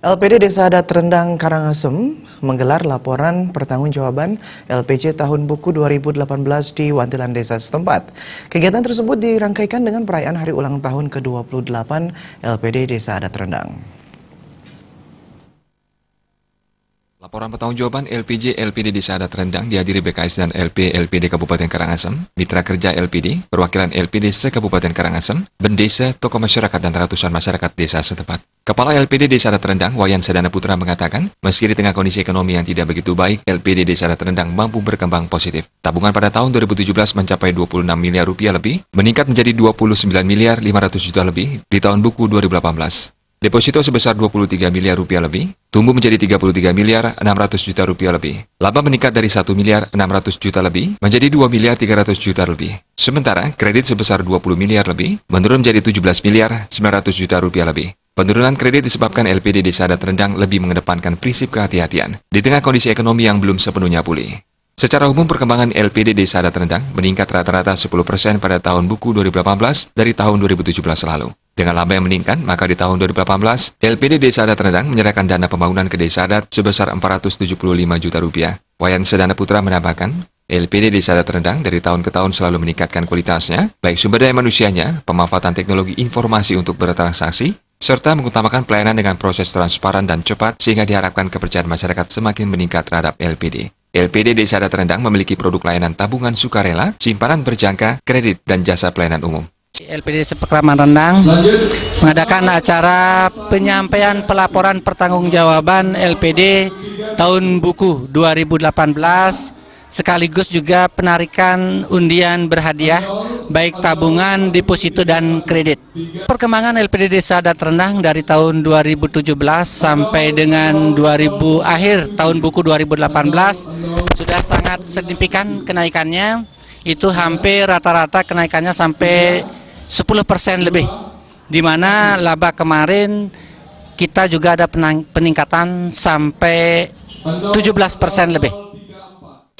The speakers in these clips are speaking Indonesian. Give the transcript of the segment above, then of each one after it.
LPD Desa Adat Rendang Karangasem menggelar laporan pertanggungjawaban LPJ tahun buku 2018 di Wantilan Desa setempat. Kegiatan tersebut dirangkaikan dengan perayaan hari ulang tahun ke-28 LPD Desa Adat Rendang. Laporan pertanggungjawaban LPJ LPD Desa Adat Rendang dihadiri BKS dan LP LPD Kabupaten Karangasem, Mitra Kerja LPD, perwakilan LPD se-Kabupaten Karangasem, bendesa, tokoh masyarakat dan ratusan masyarakat desa setempat. Kepala LPD Desa Adat Rendang, Wayan Sedana Putra mengatakan, meski di tengah kondisi ekonomi yang tidak begitu baik, LPD Desa Adat Rendang mampu berkembang positif. Tabungan pada tahun 2017 mencapai 26 miliar rupiah lebih, meningkat menjadi 29 miliar 500 juta lebih di tahun buku 2018. Deposito sebesar 23 miliar rupiah lebih, tumbuh menjadi 33 miliar 600 juta rupiah lebih. Laba meningkat dari 1 miliar 600 juta lebih menjadi 2 miliar 300 juta lebih. Sementara kredit sebesar 20 miliar lebih menurun menjadi 17 miliar 900 juta rupiah lebih. Penurunan kredit disebabkan LPD Desa Adat Rendang lebih mengedepankan prinsip kehati-hatian di tengah kondisi ekonomi yang belum sepenuhnya pulih. Secara umum perkembangan LPD Desa Adat Rendang meningkat rata-rata 10% pada tahun buku 2018 dari tahun 2017 lalu. Dengan laba yang meningkat, maka di tahun 2018, LPD Desa Adat Rendang menyerahkan dana pembangunan ke desa adat sebesar 475 juta rupiah. Wayan Sedana Putra menambahkan, LPD Desa Adat Rendang dari tahun ke tahun selalu meningkatkan kualitasnya, baik sumber daya manusianya, pemanfaatan teknologi informasi untuk bertransaksi, serta mengutamakan pelayanan dengan proses transparan dan cepat sehingga diharapkan kepercayaan masyarakat semakin meningkat terhadap LPD. LPD Desa Adat Rendang memiliki produk layanan tabungan sukarela, simpanan berjangka, kredit, dan jasa pelayanan umum. LPD Desa Pekraman Rendang mengadakan acara penyampaian pelaporan pertanggungjawaban LPD tahun buku 2018 sekaligus juga penarikan undian berhadiah baik tabungan, deposito dan kredit. Perkembangan LPD Desa Adat Rendang dari tahun 2017 sampai dengan akhir tahun buku 2018 sudah sangat signifikan kenaikannya, itu hampir rata-rata kenaikannya sampai 10% lebih, di mana laba kemarin kita juga ada peningkatan sampai 17% lebih.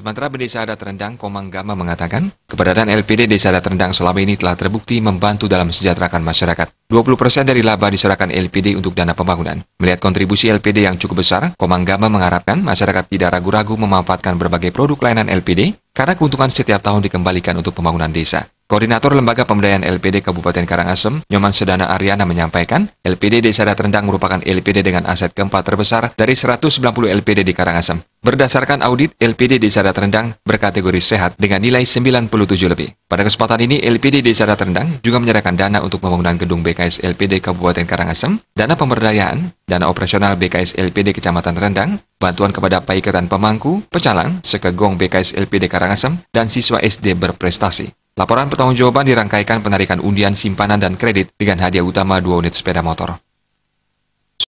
Sementara Desa Adat Rendang Komang Gama mengatakan, keberadaan LPD Desa Adat Rendang selama ini telah terbukti membantu dalam mensejahterakan masyarakat. 20% dari laba diserahkan LPD untuk dana pembangunan. Melihat kontribusi LPD yang cukup besar, Komang Gama mengharapkan masyarakat tidak ragu-ragu memanfaatkan berbagai produk layanan LPD karena keuntungan setiap tahun dikembalikan untuk pembangunan desa. Koordinator Lembaga Pemberdayaan LPD Kabupaten Karangasem, Nyoman Sedana Aryana menyampaikan, LPD Desa Adat Rendang merupakan LPD dengan aset keempat terbesar dari 190 LPD di Karangasem. Berdasarkan audit, LPD Desa Adat Rendang berkategori sehat dengan nilai 97 lebih. Pada kesempatan ini, LPD Desa Adat Rendang juga menyerahkan dana untuk pembangunan gedung BKS LPD Kabupaten Karangasem, dana pemberdayaan, dana operasional BKS LPD Kecamatan Rendang, bantuan kepada paikatan pemangku, pecalang, sekegong BKS LPD Karangasem, dan siswa SD berprestasi. Laporan pertanggungjawaban dirangkaikan penarikan undian simpanan dan kredit dengan hadiah utama 2 unit sepeda motor.